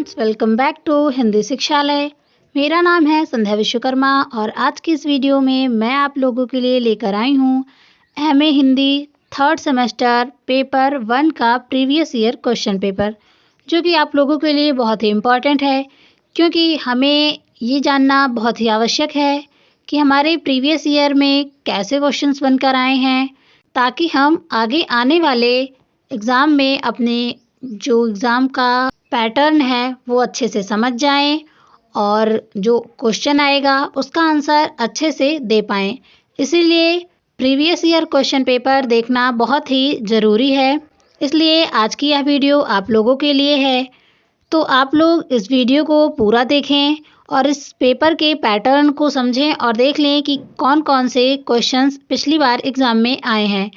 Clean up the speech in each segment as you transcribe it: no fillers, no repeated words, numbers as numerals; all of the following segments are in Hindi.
Friends, welcome back to Hindi Shikshalay. मेरा नाम है संध्या विश्वकर्मा और आज की इस वीडियो में मैं आप लोगों के लिए लेकर आई हूँ MA Hindi third semester paper 1 का प्रीवियस ईयर क्वेश्चन पेपर, जो कि आप लोगों के लिए बहुत ही इम्पॉर्टेंट है, क्योंकि हमें ये जानना बहुत ही आवश्यक है कि हमारे प्रीवियस ईयर में कैसे क्वेश्चंस बनकर आए हैं, ताकि हम आगे आने वाले एग्ज़ाम में अपने जो एग्ज़ाम का पैटर्न है वो अच्छे से समझ जाएं और जो क्वेश्चन आएगा उसका आंसर अच्छे से दे पाएं। इसीलिए प्रीवियस ईयर क्वेश्चन पेपर देखना बहुत ही ज़रूरी है। इसलिए आज की यह वीडियो आप लोगों के लिए है, तो आप लोग इस वीडियो को पूरा देखें और इस पेपर के पैटर्न को समझें और देख लें कि कौन कौन से क्वेश्चंस पिछली बार एग्ज़ाम में आए हैं।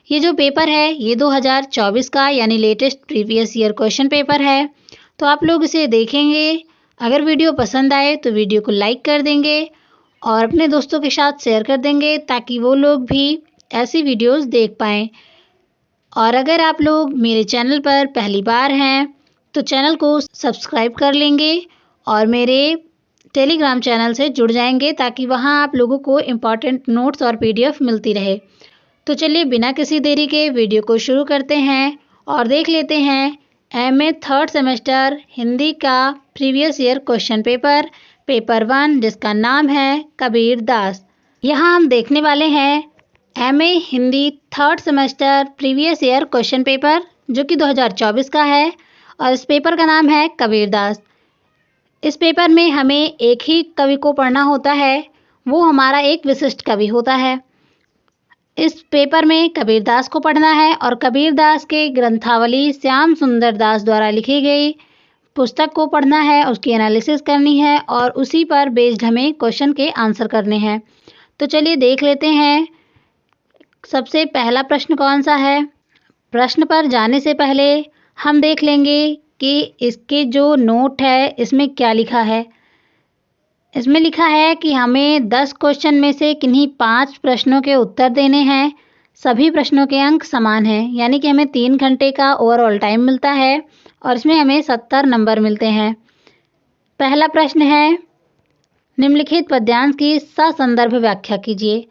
ये जो पेपर है ये 2024 का यानी latest previous year question paper है, तो आप लोग इसे देखेंगे। अगर वीडियो पसंद आए तो वीडियो को लाइक कर देंगे और अपने दोस्तों के साथ शेयर कर देंगे, ताकि वो लोग भी ऐसी वीडियोस देख पाएँ। और अगर आप लोग मेरे चैनल पर पहली बार हैं तो चैनल को सब्सक्राइब कर लेंगे और मेरे टेलीग्राम चैनल से जुड़ जाएंगे, ताकि वहां आप लोगों को इम्पॉर्टेंट नोट्स और पीडीएफ मिलती रहे। तो चलिए बिना किसी देरी के वीडियो को शुरू करते हैं और देख लेते हैं एमए थर्ड सेमेस्टर हिंदी का प्रीवियस ईयर क्वेश्चन पेपर 1, जिसका नाम है कबीर दास। यहाँ हम देखने वाले हैं MA Hindi third semester previous year question paper, जो कि 2024 का है और इस पेपर का नाम है कबीर दास। इस पेपर में हमें एक ही कवि को पढ़ना होता है, वो हमारा एक विशिष्ट कवि होता है। इस पेपर में कबीर दास को पढ़ना है और कबीर दास के ग्रंथावली श्याम सुंदर दास द्वारा लिखी गई पुस्तक को पढ़ना है, उसकी एनालिसिस करनी है और उसी पर बेस्ड हमें क्वेश्चन के आंसर करने हैं। तो चलिए देख लेते हैं सबसे पहला प्रश्न कौन सा है। प्रश्न पर जाने से पहले हम देख लेंगे कि इसके जो नोट है इसमें क्या लिखा है। इसमें लिखा है कि हमें 10 क्वेश्चन में से किन्हीं 5 प्रश्नों के उत्तर देने हैं। सभी प्रश्नों के अंक समान हैं, यानी कि हमें 3 घंटे का ओवरऑल टाइम मिलता है और इसमें हमें 70 नंबर मिलते हैं। पहला प्रश्न है, निम्नलिखित पद्यांश की ससंदर्भ व्याख्या कीजिए।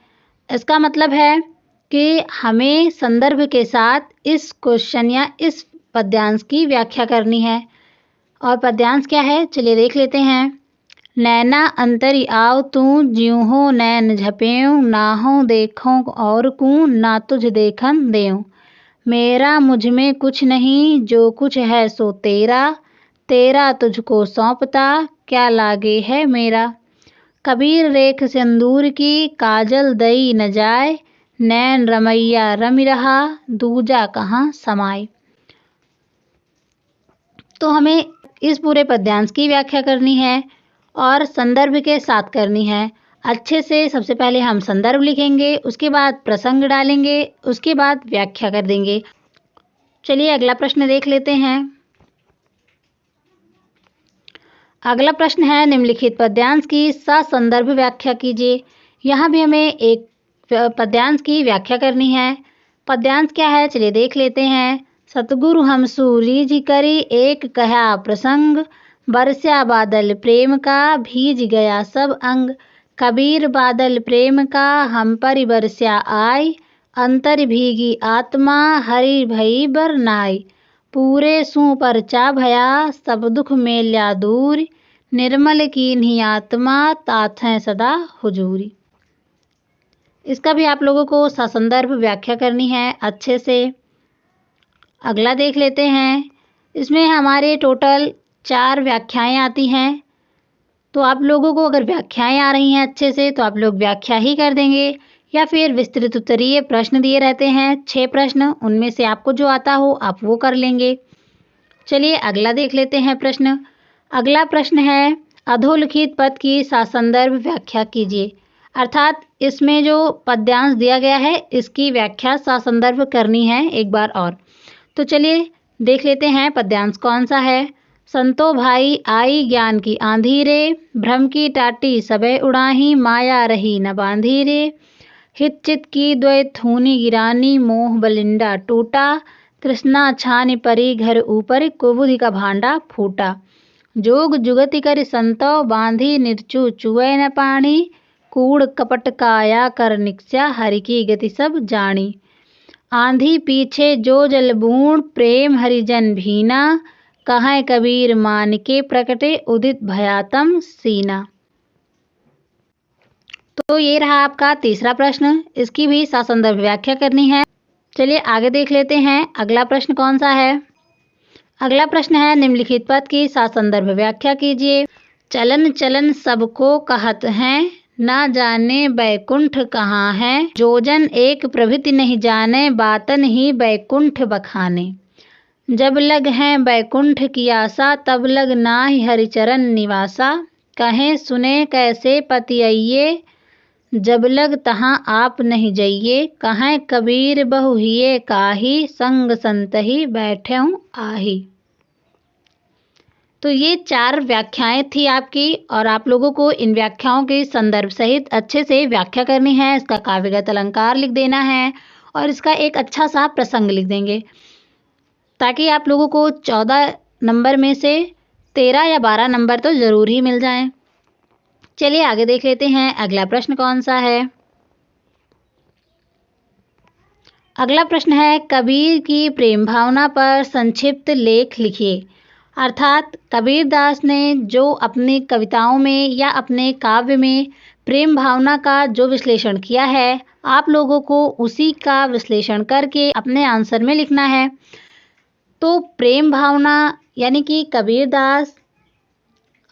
इसका मतलब है कि हमें संदर्भ के साथ इस क्वेश्चन या इस पद्यांश की व्याख्या करनी है। और पद्यांश क्या है, चलिए देख लेते हैं। नैना अंतरि आव तू ज्यों हो नैन झपेऊं, ना हो देखो और कूं ना तुझ देखन देऊं। मेरा मुझ में कुछ नहीं, जो कुछ है सो तेरा, तेरा तुझको सौंपता क्या लागे है मेरा। कबीर रेख सिंदूर की काजल दई न जाए, नैन रमैया रमि रहा दूजा कहाँ समाए। तो हमें इस पूरे पद्यांश की व्याख्या करनी है और संदर्भ के साथ करनी है अच्छे से। सबसे पहले हम संदर्भ लिखेंगे, उसके बाद प्रसंग डालेंगे, उसके बाद व्याख्या कर देंगे। चलिए अगला प्रश्न देख लेते हैं। अगला प्रश्न है, निम्नलिखित पद्यांश की ससंदर्भ व्याख्या कीजिए। यहाँ भी हमें एक पद्यांश की व्याख्या करनी है। पद्यांश क्या है, चलिए देख लेते हैं। सतगुरु हम सूरीज करी एक कहा प्रसंग, बरस्या बादल प्रेम का भीज गया सब अंग। कबीर बादल प्रेम का हम पर बरस्या आय, अंतर भीगी आत्मा हरि भई बरनाई। पूरे सू पर चा भया सब दुख मेल्या दूर, निर्मल कीन्ही आत्मा तात हैं सदा हुजूरी। इसका भी आप लोगों को ससंदर्भ व्याख्या करनी है अच्छे से। अगला देख लेते हैं। इसमें हमारे टोटल 4 व्याख्याएं आती हैं, तो आप लोगों को अगर व्याख्याएं आ रही हैं अच्छे से तो आप लोग व्याख्या ही कर देंगे, या फिर विस्तृत उत्तरीय प्रश्न दिए रहते हैं 6 प्रश्न, उनमें से आपको जो आता हो आप वो कर लेंगे। चलिए अगला देख लेते हैं प्रश्न। अगला प्रश्न है, अधोलिखित पद की ससंदर्भ व्याख्या कीजिए। अर्थात इसमें जो पद्यांश दिया गया है इसकी व्याख्या ससंदर्भ करनी है एक बार और। तो चलिए देख लेते हैं पद्यांश कौन सा है। संतो भाई आई ज्ञान की आंधी रे, भ्रम की टाटी सबे उड़ाही, माया रही न बांधी रे। हित चित की द्वै थूनी गिरानी, मोह बलिंडा टूटा, तृष्णा छानी परी घर ऊपर, कुबुद्धि का भांडा फूटा। जोग जुगति कर संतो बांधी निर्चु चुवै न पाणी। कूड़ कपट काया कर निक्ष्या हरि की गति सब जानी। आंधी पीछे जो जल बूढ़ प्रेम हरिजन भीना। कहाँ कबीर मान के प्रकटे उदित भयातम सीना। तो ये रहा आपका तीसरा प्रश्न। इसकी भी ससंदर्भ व्याख्या करनी है। चलिए आगे देख लेते हैं अगला प्रश्न कौन सा है। अगला प्रश्न है, निम्नलिखित पद की ससंदर्भ व्याख्या कीजिए। चलन चलन सबको कहत हैं, ना जाने बैकुंठ कहाँ है। जोजन एक प्रभृति नहीं जाने, बातन ही बैकुंठ बखाने। जब लग हैं बैकुंठ की आशा, तब लग नाहि हरिचरण निवासा। कहें सुने कैसे पति आइये, जब लग तहाँ आप नहीं जाइए। कहें कबीर बहु हिये काही, संग संतहि बैठें आही। तो ये 4 व्याख्याएं थी आपकी, और आप लोगों को इन व्याख्याओं के संदर्भ सहित अच्छे से व्याख्या करनी है। इसका काव्यगत अलंकार लिख देना है और इसका एक अच्छा सा प्रसंग लिख देंगे, ताकि आप लोगों को 14 नंबर में से 13 या 12 नंबर तो ज़रूर ही मिल जाएं। चलिए आगे देख लेते हैं अगला प्रश्न कौन सा है। अगला प्रश्न है, कबीर की प्रेम भावना पर संक्षिप्त लेख लिखिए। अर्थात कबीरदास ने जो अपनी कविताओं में या अपने काव्य में प्रेम भावना का जो विश्लेषण किया है, आप लोगों को उसी का विश्लेषण करके अपने आंसर में लिखना है। तो प्रेम भावना यानी कि कबीरदास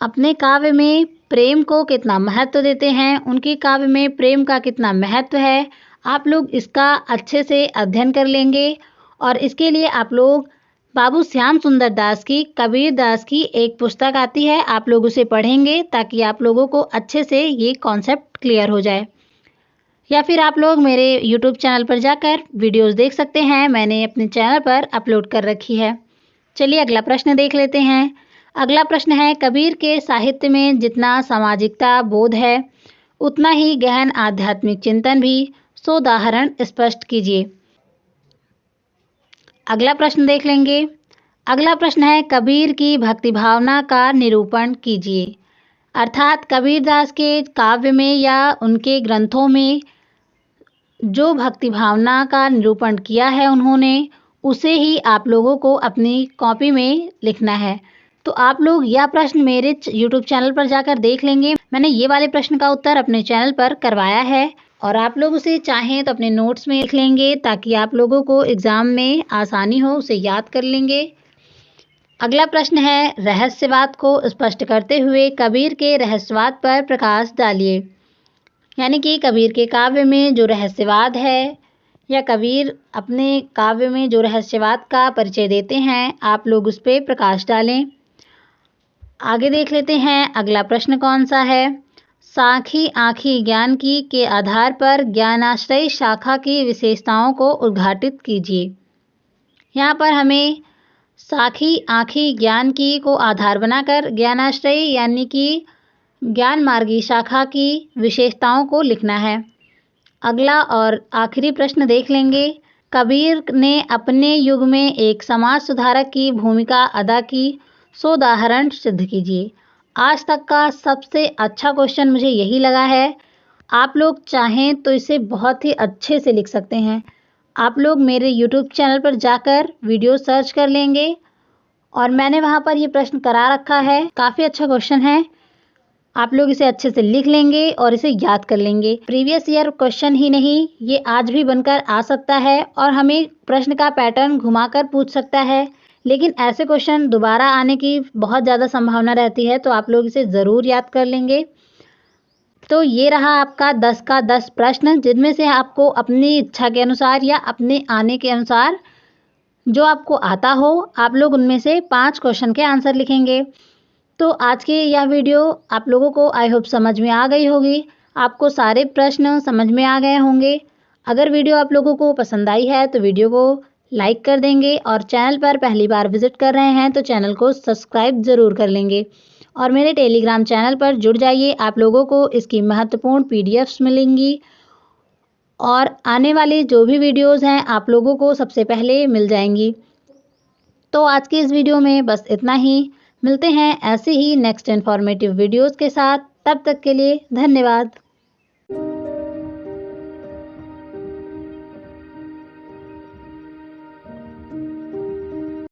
अपने काव्य में प्रेम को कितना महत्व देते हैं, उनके काव्य में प्रेम का कितना महत्व है, आप लोग इसका अच्छे से अध्ययन कर लेंगे। और इसके लिए आप लोग बाबू श्याम सुंदर दास की कबीरदास की एक पुस्तक आती है, आप लोग उसे पढ़ेंगे ताकि आप लोगों को अच्छे से ये कॉन्सेप्ट क्लियर हो जाए। या फिर आप लोग मेरे YouTube चैनल पर जाकर वीडियोस देख सकते हैं, मैंने अपने चैनल पर अपलोड कर रखी है। चलिए अगला प्रश्न देख लेते हैं। अगला प्रश्न है, कबीर के साहित्य में जितना सामाजिकता बोध है, उतना ही गहन आध्यात्मिक चिंतन भी। सोदाहरण स्पष्ट कीजिए। अगला प्रश्न देख लेंगे। अगला प्रश्न है, कबीर की भक्ति भावना का निरूपण कीजिए। अर्थात कबीरदास के काव्य में या उनके ग्रंथों में जो भक्ति भावना का निरूपण किया है उन्होंने, उसे ही आप लोगों को अपनी कॉपी में लिखना है। तो आप लोग यह प्रश्न मेरे YouTube चैनल पर जाकर देख लेंगे। मैंने ये वाले प्रश्न का उत्तर अपने चैनल पर करवाया है, और आप लोग उसे चाहें तो अपने नोट्स में लिख लेंगे, ताकि आप लोगों को एग्ज़ाम में आसानी हो, उसे याद कर लेंगे। अगला प्रश्न है, रहस्यवाद को स्पष्ट करते हुए कबीर के रहस्यवाद पर प्रकाश डालिए। यानी कि कबीर के काव्य में जो रहस्यवाद है, या कबीर अपने काव्य में जो रहस्यवाद का परिचय देते हैं, आप लोग उस पर प्रकाश डालें। आगे देख लेते हैं अगला प्रश्न कौन सा है। साखी आँखी ज्ञान की के आधार पर ज्ञानाश्रय शाखा की विशेषताओं को उद्घाटित कीजिए। यहाँ पर हमें साखी आँखी ज्ञान की को आधार बनाकर ज्ञानाश्रय यानी कि ज्ञान मार्गी शाखा की विशेषताओं को लिखना है। अगला और आखिरी प्रश्न देख लेंगे। कबीर ने अपने युग में एक समाज सुधारक की भूमिका अदा की। सोदाहरण सिद्ध कीजिए। आज तक का सबसे अच्छा क्वेश्चन मुझे यही लगा है। आप लोग चाहें तो इसे बहुत ही अच्छे से लिख सकते हैं। आप लोग मेरे YouTube चैनल पर जाकर वीडियो सर्च कर लेंगे, और मैंने वहाँ पर ये प्रश्न करा रखा है। काफ़ी अच्छा क्वेश्चन है, आप लोग इसे अच्छे से लिख लेंगे और इसे याद कर लेंगे। प्रीवियस ईयर क्वेश्चन ही नहीं, ये आज भी बनकर आ सकता है, और हमें प्रश्न का पैटर्न घुमाकर पूछ सकता है। लेकिन ऐसे क्वेश्चन दोबारा आने की बहुत ज़्यादा संभावना रहती है, तो आप लोग इसे ज़रूर याद कर लेंगे। तो ये रहा आपका 10 का 10 प्रश्न, जिनमें से आपको अपनी इच्छा के अनुसार या अपने आने के अनुसार जो आपको आता हो, आप लोग उनमें से 5 क्वेश्चन के आंसर लिखेंगे। तो आज की यह वीडियो आप लोगों को आई होप समझ में आ गई होगी। आपको सारे प्रश्न समझ में आ गए होंगे। अगर वीडियो आप लोगों को पसंद आई है तो वीडियो को लाइक कर देंगे, और चैनल पर पहली बार विजिट कर रहे हैं तो चैनल को सब्सक्राइब ज़रूर कर लेंगे, और मेरे टेलीग्राम चैनल पर जुड़ जाइए। आप लोगों को इसकी महत्वपूर्ण PDFs मिलेंगी, और आने वाली जो भी वीडियोज़ हैं आप लोगों को सबसे पहले मिल जाएंगी। तो आज की इस वीडियो में बस इतना ही। मिलते हैं ऐसे ही नेक्स्ट इन्फॉर्मेटिव वीडियोज़ के साथ। तब तक के लिए धन्यवाद।